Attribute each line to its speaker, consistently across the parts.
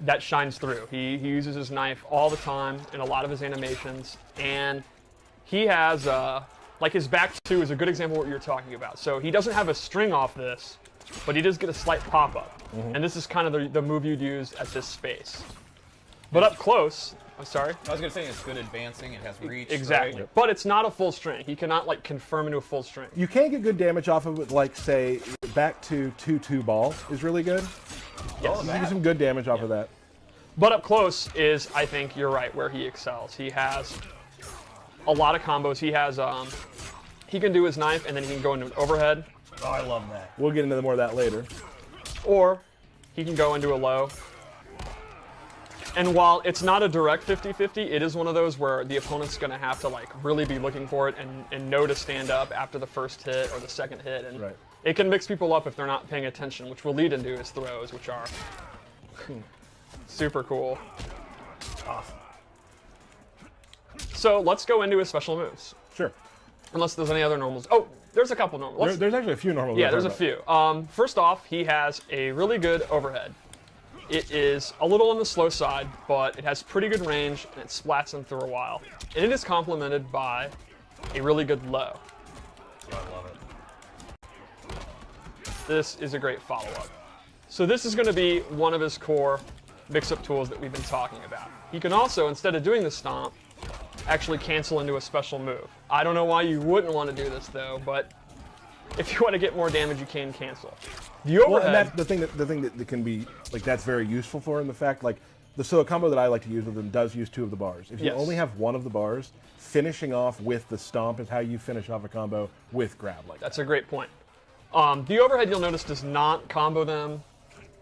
Speaker 1: that shines through. He uses his knife all the time in a lot of his animations, and he has, like his back two is a good example of what you're talking about. So he doesn't have a string off this, but he does get a slight pop-up. And this is kind of the move you'd use at this space. But up close, I'm sorry?
Speaker 2: I was going to say it's good advancing, it has reach.
Speaker 1: Exactly.
Speaker 2: Right?
Speaker 1: But it's not a full string. He cannot like confirm into a full string.
Speaker 3: You can get good damage off of it, like say back to 2-2 ball is really good.
Speaker 1: Yes.
Speaker 3: You can get some good damage off of that.
Speaker 1: But up close is, I think you're right, where he excels. He has a lot of combos. He has, he can do his knife and then he can go into an overhead.
Speaker 2: Oh, I love that.
Speaker 3: We'll get into more of that later.
Speaker 1: Or he can go into a low. And while it's not a direct 50-50, it is one of those where the opponent's going to have to like really be looking for it and know to stand up after the first hit or the second hit. And it can mix people up if they're not paying attention, which will lead into his throws, which are super cool.
Speaker 2: Awesome.
Speaker 1: So let's go into his special moves.
Speaker 3: Sure.
Speaker 1: Unless there's any other normals. Oh, there's a couple normals.
Speaker 3: There's actually a few normals.
Speaker 1: Yeah, there's a few. First off, he has a really good overhead. It is a little on the slow side, but it has pretty good range, and it splats them through a while. And it is complemented by a really good low.
Speaker 2: I love it.
Speaker 1: This is a great follow-up. So this is going to be one of his core mix-up tools that we've been talking about. He can also, instead of doing the stomp, actually cancel into a special move. I don't know why you wouldn't want to do this, though, but if you want to get more damage, you can cancel. The overhead.
Speaker 3: Well, and that's the thing that can be like that's very useful for him. The fact like a combo that I like to use with him does use 2 of the bars. If you only have 1 of the bars, finishing off with the stomp is how you finish off a combo with grab like that.
Speaker 1: That's a great point. The overhead, you'll notice, does not combo them.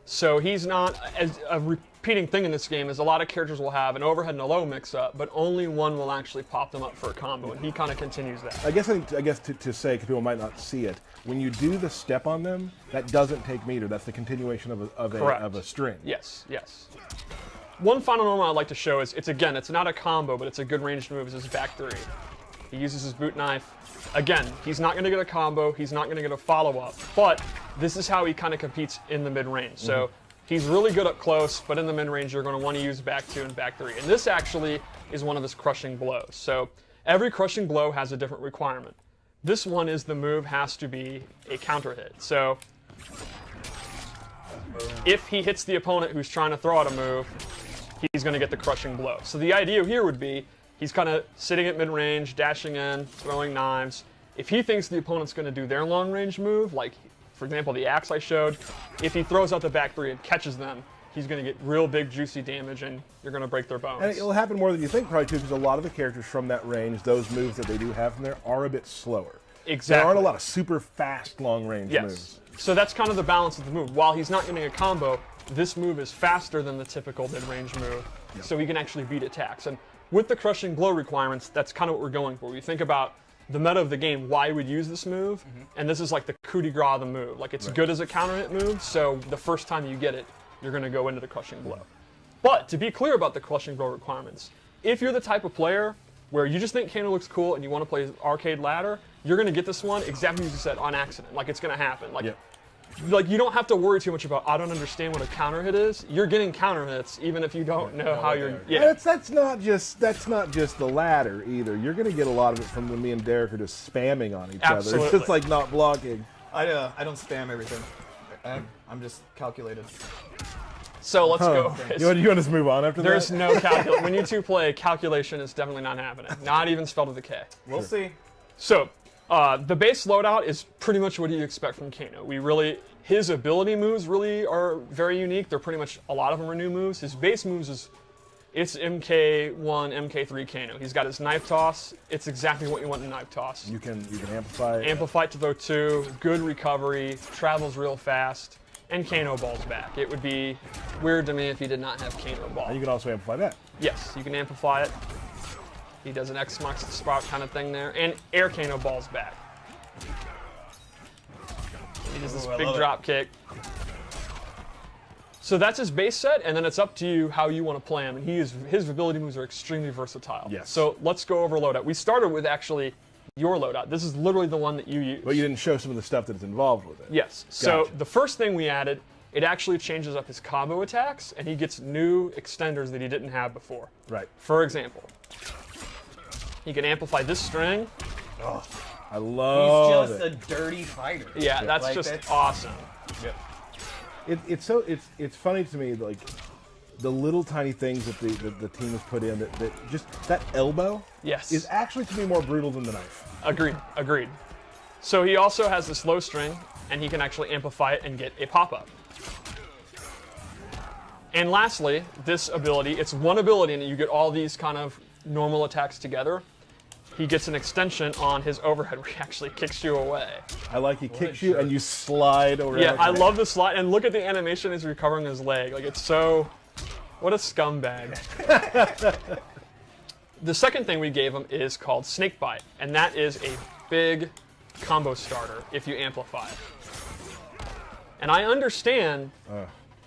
Speaker 1: So he's not, as a repeating thing in this game is a lot of characters will have an overhead and a low mix-up, but only one will actually pop them up for a combo, and he kind of continues that.
Speaker 3: I guess to say, because people might not see it, when you do the step on them, that doesn't take meter. That's the continuation of a string.
Speaker 1: Yes, yes. One final normal I'd like to show is, it's not a combo, but it's a good ranged move, is his back 3. He uses his boot knife. Again, he's not going to get a combo, he's not going to get a follow-up, but this is how he kind of competes in the mid-range. So he's really good up close, but in the mid-range you're going to want to use back 2 and back 3. And this actually is one of his crushing blows. So every crushing blow has a different requirement. This one is the move has to be a counter hit. So if he hits the opponent who's trying to throw out a move, he's going to get the crushing blow. So the idea here would be he's kind of sitting at mid-range, dashing in, throwing knives. If he thinks the opponent's going to do their long-range move, like, for example, the axe I showed, if he throws out the back 3 and catches them, he's going to get real big, juicy damage, and you're going to break their bones.
Speaker 3: And it'll happen more than you think, probably, too, because a lot of the characters from that range, those moves that they do have from there, are a bit slower.
Speaker 1: Exactly.
Speaker 3: There aren't a lot of super fast, long-range moves.
Speaker 1: So that's kind of the balance of the move. While he's not getting a combo, this move is faster than the typical mid-range move, so he can actually beat attacks. And with the crushing blow requirements, that's kind of what we're going for. We think about the meta of the game, why you would use this move, and this is like the coup de grace of the move. Like, it's good as a counter hit move, so the first time you get it, you're going to go into the crushing blow. But to be clear about the crushing blow requirements, if you're the type of player where you just think Kano looks cool and you want to play arcade ladder, you're going to get this one exactly as you said, on accident. Like, it's going to happen. Like, you don't have to worry too much about, I don't understand what a counter hit is. You're getting counter hits even if you don't know how you're.
Speaker 3: Yeah, that's not just the ladder either. You're going to get a lot of it from when me and Derek are just spamming on each other. It's just like not blocking.
Speaker 2: I don't spam everything. I'm just calculated.
Speaker 1: So let's go.
Speaker 3: You want us to move on after
Speaker 1: There's
Speaker 3: that?
Speaker 1: no calculation. When you two play, calculation is definitely not happening. Not even spelled with a K.
Speaker 2: We'll see.
Speaker 1: So, the base loadout is pretty much what you expect from Kano. His ability moves really are very unique. They're pretty much, a lot of them are new moves. His base moves it's MK1, MK3 Kano. He's got his knife toss. It's exactly what you want in a knife toss.
Speaker 3: You can amplify.
Speaker 1: Amplify to throw 2, good recovery, travels real fast, and Kano balls back. It would be weird to me if he did not have Kano ball.
Speaker 3: And you can also amplify that.
Speaker 1: Yes, you can amplify it. He does an X marks the spot kind of thing there, and air Kano balls back. He does this big drop kick. So that's his base set, and then it's up to you how you want to play him. And his ability moves are extremely versatile.
Speaker 3: Yes.
Speaker 1: So let's go over loadout. We started with actually your loadout. This is literally the one that you use.
Speaker 3: But you didn't show some of the stuff that's involved with it.
Speaker 1: Yes. So
Speaker 3: Gotcha.
Speaker 1: the first thing we added it actually changes up his combo attacks, and he gets new extenders that he didn't have before.
Speaker 3: Right.
Speaker 1: For example, he can amplify this string.
Speaker 3: Oh, I love
Speaker 2: He's just a dirty fighter.
Speaker 1: Yeah, that's
Speaker 2: Like,
Speaker 1: just
Speaker 2: that's-
Speaker 1: awesome.
Speaker 2: Yep.
Speaker 3: It's funny to me, like the little tiny things that the team has put in, that just that elbow
Speaker 1: Yes.
Speaker 3: is actually to me more brutal than the knife.
Speaker 1: Agreed. So he also has this low string, and he can actually amplify it and get a pop-up. And lastly, this ability, it's one ability, and you get all these kind of normal attacks together. He gets an extension on his overhead where he actually kicks you away.
Speaker 3: I like he kicks you and you slide over.
Speaker 1: Yeah, I love the slide, and look at the animation as he's recovering his leg. Like, it's so... What a scumbag. The second thing we gave him is called Snake Bite, and that is a big combo starter if you amplify it. And I understand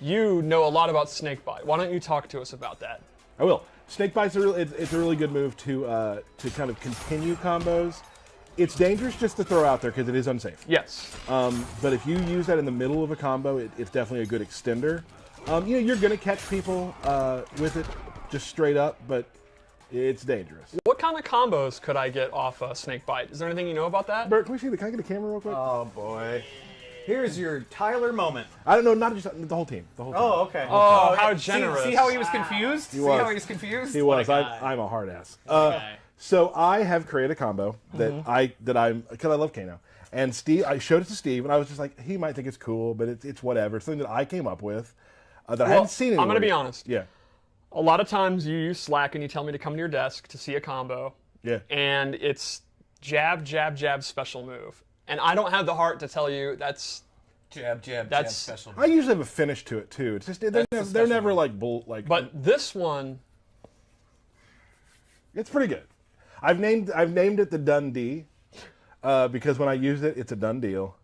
Speaker 1: you know a lot about Snake Bite. Why don't you talk to us about that?
Speaker 3: I will. Snake Bite's it's a really good move to kind of continue combos. It's dangerous just to throw out there because it is unsafe.
Speaker 1: Yes.
Speaker 3: But if you use that in the middle of a combo, it's definitely a good extender. You're going to catch people with it just straight up, but it's dangerous.
Speaker 1: What kind of combos could I get off Snake Bite? Is there anything you know about that?
Speaker 3: Bert, can I get a camera real quick?
Speaker 2: Oh boy. Here's your Tyler moment.
Speaker 3: I don't know, not just the whole team. The whole team.
Speaker 2: Oh, okay.
Speaker 1: Oh, how
Speaker 2: See-
Speaker 1: generous.
Speaker 2: See how he was confused?
Speaker 3: He
Speaker 2: See
Speaker 3: was.
Speaker 2: how he was confused?
Speaker 3: He was.
Speaker 4: What a guy.
Speaker 3: I'm a hard ass.
Speaker 4: guy.
Speaker 3: So I have created a combo that because I love Kano. And Steve, I showed it to Steve, and I was just like, he might think it's cool, but it's whatever. Something that I came up with that I hadn't seen anywhere.
Speaker 1: I'm going to be honest.
Speaker 3: Yeah.
Speaker 1: A lot of times you use Slack and you tell me to come to your desk to see a combo.
Speaker 3: Yeah.
Speaker 1: And it's jab, jab, jab special move. And I don't have the heart to tell you that's...
Speaker 2: Jab, jab,
Speaker 1: That's-
Speaker 2: jab, special.
Speaker 3: I usually have a finish to it too. It's just they're never like like.
Speaker 1: But this one...
Speaker 3: It's pretty good. I've named it the Dundee because when I use it, it's a done deal.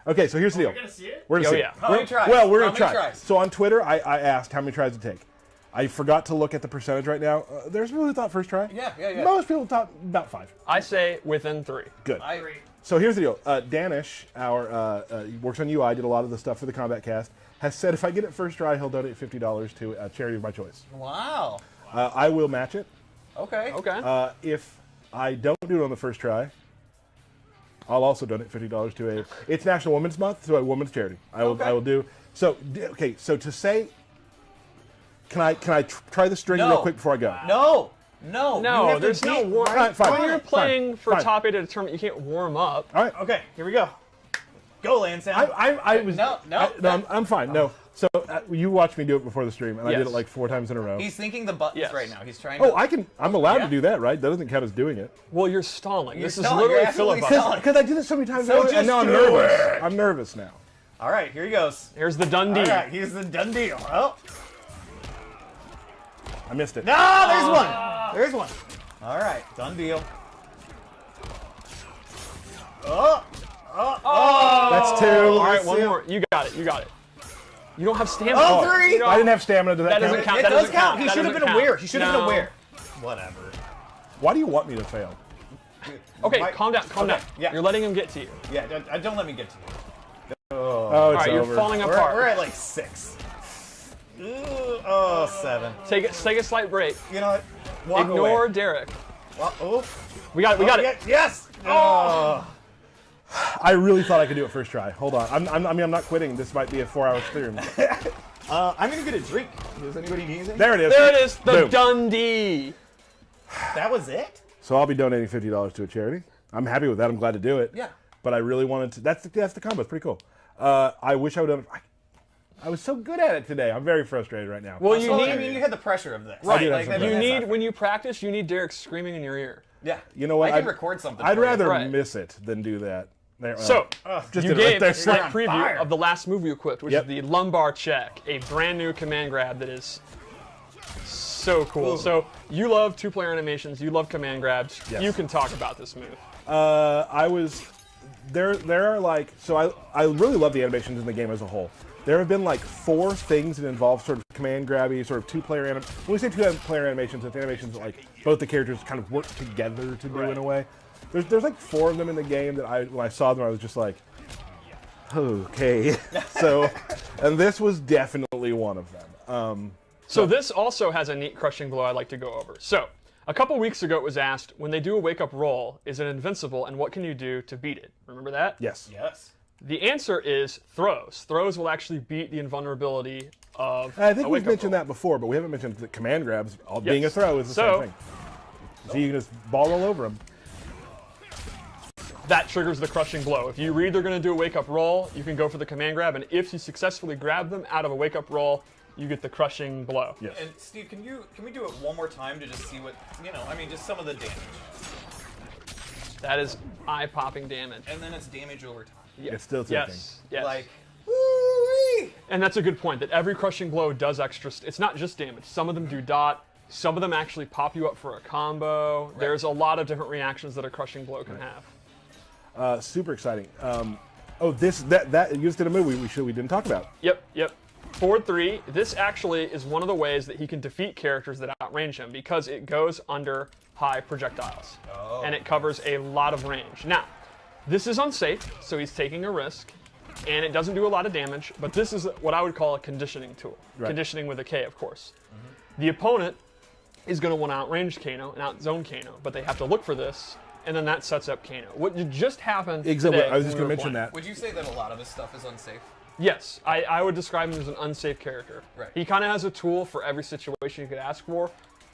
Speaker 3: Okay, so here's the deal.
Speaker 4: We're gonna see it?
Speaker 3: We're gonna
Speaker 1: Oh,
Speaker 3: see.
Speaker 1: yeah.
Speaker 3: it.
Speaker 2: How many tries?
Speaker 3: Well, we're
Speaker 2: How
Speaker 3: gonna
Speaker 2: many
Speaker 3: try.
Speaker 2: tries?
Speaker 3: So on Twitter, I asked how many tries it take. I forgot to look at the percentage right now. There's people who thought first try.
Speaker 2: Yeah.
Speaker 3: Most people thought about 5.
Speaker 1: I say within 3.
Speaker 3: Good.
Speaker 2: I
Speaker 3: So here's the deal. Danish, he works on UI, did a lot of the stuff for the Kombat cast, has said if I get it first try, he'll donate $50 to a charity of my choice.
Speaker 2: Wow.
Speaker 3: I will match it.
Speaker 2: Okay.
Speaker 1: Okay.
Speaker 3: If I don't do it on the first try, I'll also donate $50 to it's National Women's Month, so a women's charity. I will do. So okay. So to say, can I try the string
Speaker 2: No.
Speaker 3: real quick before I go?
Speaker 2: No.
Speaker 1: No,
Speaker 2: you have to
Speaker 1: there's no
Speaker 2: beat
Speaker 1: warm.
Speaker 3: Fine, fine,
Speaker 1: When you're
Speaker 3: fine,
Speaker 1: playing for
Speaker 3: fine.
Speaker 1: top 8 at a tournament, you can't warm up.
Speaker 3: All right.
Speaker 2: Okay, here we go. Go, Lansdowne.
Speaker 3: I was
Speaker 2: No.
Speaker 3: I'm fine. No. So you watched me do it before the stream, and I did
Speaker 1: Yes.
Speaker 3: it like 4 times in a row.
Speaker 2: He's thinking the buttons
Speaker 1: Yes.
Speaker 2: right now. He's trying to...
Speaker 3: Oh, I'm allowed
Speaker 2: Yeah.
Speaker 3: to do that, right? That doesn't count as doing it.
Speaker 1: Well, you're stalling. This is
Speaker 2: stalling.
Speaker 1: literally
Speaker 2: You're absolutely
Speaker 1: filibuster.
Speaker 2: stalling.
Speaker 3: Because I did it so many times
Speaker 2: So
Speaker 3: earlier, and
Speaker 2: just
Speaker 3: now I'm
Speaker 2: do
Speaker 3: nervous.
Speaker 2: it.
Speaker 3: I'm nervous now.
Speaker 2: All right, here he goes.
Speaker 1: Here's the Dundee.
Speaker 2: All right, here's the done deal. Oh.
Speaker 3: I missed it.
Speaker 2: No, there's one. There's one. All right, done deal. Oh.
Speaker 3: That's 2.
Speaker 1: All right, one more. You got it. You don't have stamina.
Speaker 2: Oh, 3.
Speaker 1: You don't-
Speaker 3: I didn't have stamina. Does that,
Speaker 1: That
Speaker 3: count?
Speaker 1: doesn't count.
Speaker 2: It
Speaker 1: That
Speaker 2: does
Speaker 1: doesn't
Speaker 2: count.
Speaker 1: count.
Speaker 2: He
Speaker 1: That
Speaker 2: should have
Speaker 1: doesn't
Speaker 2: been
Speaker 1: count.
Speaker 2: aware. He should have been
Speaker 1: No.
Speaker 2: aware. Whatever.
Speaker 3: Why do you want me to fail?
Speaker 1: Okay,
Speaker 2: Mike-
Speaker 1: calm down.
Speaker 2: Okay, yeah.
Speaker 1: You're letting him get to you.
Speaker 2: Yeah, don't let me get to you.
Speaker 3: Oh,
Speaker 1: All
Speaker 3: it's
Speaker 1: right, you're
Speaker 3: over.
Speaker 1: falling
Speaker 2: We're
Speaker 1: apart.
Speaker 2: at like 6. Ooh, oh, 7.
Speaker 1: Take a slight break.
Speaker 2: You know what? Walk
Speaker 1: Ignore
Speaker 2: away.
Speaker 1: Derek.
Speaker 2: Oh,
Speaker 1: We got it.
Speaker 2: Yes. Oh.
Speaker 3: I really thought I could do it first try. Hold on. I'm not quitting. This might be a 4-hour stream.
Speaker 2: I'm gonna get a drink. Does anybody need anything?
Speaker 3: There it is.
Speaker 1: There it is. The
Speaker 3: Boom.
Speaker 1: Dundee.
Speaker 2: That was it?
Speaker 3: So I'll be donating $50 to a charity. I'm happy with that. I'm glad to do it.
Speaker 2: Yeah.
Speaker 3: But I really wanted to. That's the combo. It's pretty cool. I wish I would have. I was so good at it today. I'm very frustrated right now.
Speaker 1: Well, you
Speaker 2: Well,
Speaker 1: need.
Speaker 2: I mean, you had the pressure of this.
Speaker 3: I did have
Speaker 2: Like,
Speaker 3: some
Speaker 2: I mean,
Speaker 3: pressure.
Speaker 1: You
Speaker 2: that's
Speaker 1: need
Speaker 2: not
Speaker 1: when you practice. You need Derek screaming in your ear.
Speaker 2: Yeah.
Speaker 3: You know what?
Speaker 2: I can record something.
Speaker 3: I'd
Speaker 2: for you.
Speaker 3: rather
Speaker 1: Right.
Speaker 3: miss it than do that. There,
Speaker 1: So
Speaker 3: just
Speaker 1: you
Speaker 3: did it right
Speaker 1: gave
Speaker 3: there.
Speaker 1: a slight
Speaker 2: on
Speaker 1: preview
Speaker 2: fire.
Speaker 1: of the last move you equipped, which
Speaker 3: Yep.
Speaker 1: is the lumbar check, a brand new command grab that is so cool.
Speaker 2: Ooh.
Speaker 1: So you love 2-player animations. You love command grabs.
Speaker 3: Yes.
Speaker 1: You can talk about this move.
Speaker 3: I was there. There are like so. I really love the animations in the game as a whole. There have been like 4 things that involve sort of command grabby, sort of 2-player anim. When we say 2-player animations, it's animations that like both the characters kind of work together to do in a way. There's like 4 of them in the game that when I saw them, I was just like, Okay. So, and this was definitely one of them.
Speaker 1: So this also has a neat crushing blow I'd like to go over. So a couple weeks ago it was asked, when they do a wake-up roll, is it invincible and what can you do to beat it? Remember that?
Speaker 3: Yes.
Speaker 2: Yes.
Speaker 1: The answer is throws. Throws will actually beat the invulnerability of
Speaker 3: I think
Speaker 1: a
Speaker 3: we've
Speaker 1: wake-up
Speaker 3: mentioned
Speaker 1: roll.
Speaker 3: that before, but we haven't mentioned that command grabs, being a throw, is the
Speaker 1: So-
Speaker 3: same thing. So you can just ball all over them.
Speaker 1: That triggers the crushing blow. If you read they're going to do a wake-up roll, you can go for the command grab, and if you successfully grab them out of a wake-up roll, you get the crushing blow.
Speaker 3: Yes.
Speaker 2: And Steve, can we do it one more time to just see what just some of the damage,
Speaker 1: That is eye-popping damage.
Speaker 2: and then it's damage over time.
Speaker 1: Yeah.
Speaker 3: It's still ticking.
Speaker 1: Yes.
Speaker 2: Like, woo-wee!
Speaker 1: And that's a good point, that every crushing blow does extra. It's not just damage. Some of them do dot. Some of them actually pop you up for a combo. There's a lot of different reactions that a crushing blow can have.
Speaker 3: Super exciting. That you just did a move we didn't talk about.
Speaker 1: Yep. Forward 3, this actually is one of the ways that he can defeat characters that outrange him because it goes under high projectiles.
Speaker 2: Oh.
Speaker 1: And it covers a lot of range. Now, this is unsafe, so he's taking a risk, and it doesn't do a lot of damage, but this is what I would call a conditioning tool.
Speaker 3: Right.
Speaker 1: Conditioning with a K, of course. The opponent is going to want to outrange Kano and outzone Kano, but they have to look for this, and then that sets up Kano. What just happened
Speaker 3: Exactly.
Speaker 1: today
Speaker 3: I was just
Speaker 1: when
Speaker 3: going
Speaker 1: we
Speaker 3: to
Speaker 1: were
Speaker 3: mention
Speaker 1: playing.
Speaker 3: that.
Speaker 2: Would you say that a lot of this stuff is unsafe?
Speaker 1: Yes, I would describe him as an unsafe character.
Speaker 2: Right.
Speaker 1: He kind of has a tool for every situation you could ask for,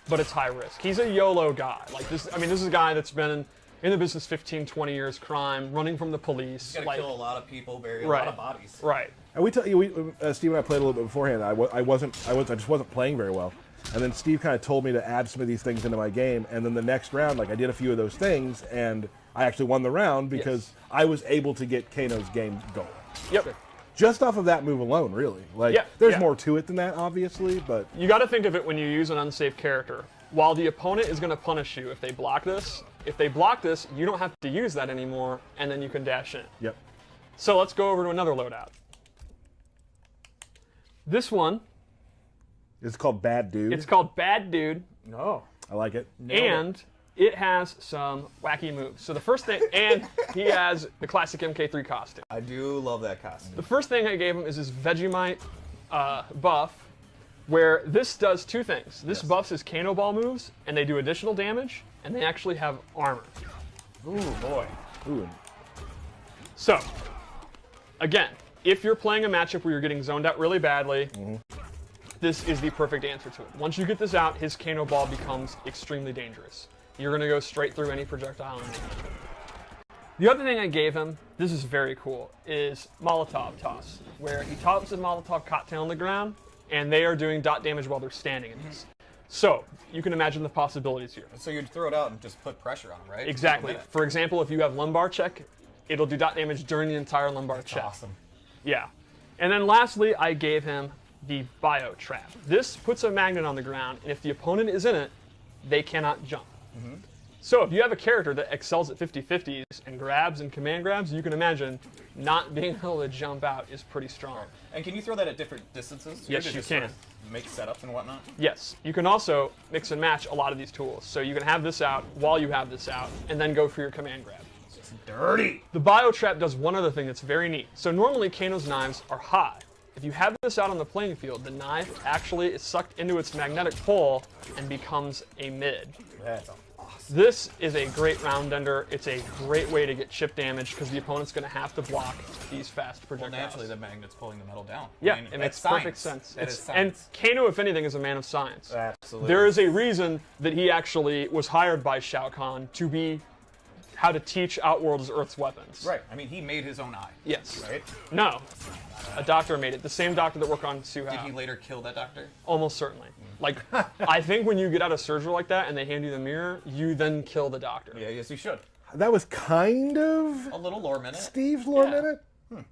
Speaker 1: but it's high risk. He's a YOLO guy. Like this. I mean, this is a guy that's been in the business 15, 20 years, crime, running from the police.
Speaker 2: You gotta kill a lot of people, bury a
Speaker 1: Right.
Speaker 2: lot of bodies.
Speaker 1: Right.
Speaker 3: And Steve and I played a little bit beforehand. I just wasn't playing very well. And then Steve kind of told me to add some of these things into my game. And then the next round, like I did a few of those things, and I actually won the round because I was able to get Kano's game going.
Speaker 1: Yep.
Speaker 3: Just off of that move alone, really. Like,
Speaker 1: Yeah,
Speaker 3: there's
Speaker 1: yeah.
Speaker 3: more to it than that, obviously, but
Speaker 1: You got to think of it when you use an unsafe character. While the opponent is going to punish you if they block this, you don't have to use that anymore, and then you can dash in.
Speaker 3: yep.
Speaker 1: So let's go over to another loadout. This one,
Speaker 3: It's called Bad Dude.
Speaker 1: it's called Bad Dude.
Speaker 2: No.
Speaker 3: I like it.
Speaker 1: And it has some wacky moves. So the first thing, and he has the classic MK3 costume.
Speaker 2: I do love that costume.
Speaker 1: The first thing I gave him is his Vegemite buff, where this does two things. This buffs his Kano Ball moves, and they do additional damage, and they actually have armor.
Speaker 2: Ooh, boy.
Speaker 3: Ooh,
Speaker 1: So, again, if you're playing a matchup where you're getting zoned out really badly, this is the perfect answer to it. Once you get this out, his Kano Ball becomes extremely dangerous. You're going to go straight through any projectile. The other thing I gave him, this is very cool, is Molotov toss, where he tosses a Molotov cocktail on the ground, and they are doing dot damage while they're standing in this. So, you can imagine the possibilities here.
Speaker 2: So you'd throw it out and just put pressure on him, right?
Speaker 1: Exactly. For example, if you have lumbar check, it'll do dot damage during the entire lumbar check.
Speaker 2: Awesome.
Speaker 1: Yeah. And then lastly, I gave him the bio trap. This puts a magnet on the ground, and if the opponent is in it, they cannot jump. So if you have a character that excels at 50-50s and grabs and command grabs, you can imagine not being able to jump out is pretty strong.
Speaker 2: And can you throw that at different distances?
Speaker 1: Yes,
Speaker 2: To
Speaker 1: you
Speaker 2: just sort
Speaker 1: can.
Speaker 2: of make setups and whatnot?
Speaker 1: Yes, you can also mix and match a lot of these tools. So you can have this out while you have this out, and then go for your command grab.
Speaker 2: It's dirty.
Speaker 1: The bio trap does one other thing that's very neat. So normally Kano's knives are high. If you have this out on the playing field, the knife actually is sucked into its magnetic pole and becomes a mid.
Speaker 2: That's awesome.
Speaker 1: This is a great round ender. It's a great way to get chip damage because the opponent's going to have to block these fast
Speaker 2: Well,
Speaker 1: projectiles.
Speaker 2: naturally, the magnet's pulling the metal down.
Speaker 1: Yeah,
Speaker 2: I mean,
Speaker 1: it makes
Speaker 2: that's
Speaker 1: perfect
Speaker 2: science.
Speaker 1: sense.
Speaker 2: That is
Speaker 1: And
Speaker 2: science.
Speaker 1: Kano, if anything, is a man of science.
Speaker 2: Absolutely.
Speaker 1: There is a reason that he actually was hired by Shao Kahn to be how to teach Outworld's Earth's weapons.
Speaker 2: Right. I mean, he made his own eye.
Speaker 1: Yes.
Speaker 2: Right?
Speaker 1: No. A doctor made it. The same doctor that worked on Su
Speaker 2: Did
Speaker 1: Hao.
Speaker 2: he later kill that doctor?
Speaker 1: Almost certainly. Like, I think when you get out of surgery like that and they hand you the mirror, you then kill the doctor.
Speaker 2: Yeah, yes, he should.
Speaker 3: that was kind of
Speaker 2: A little lore minute.
Speaker 3: Steve's lore
Speaker 1: Yeah.
Speaker 3: minute.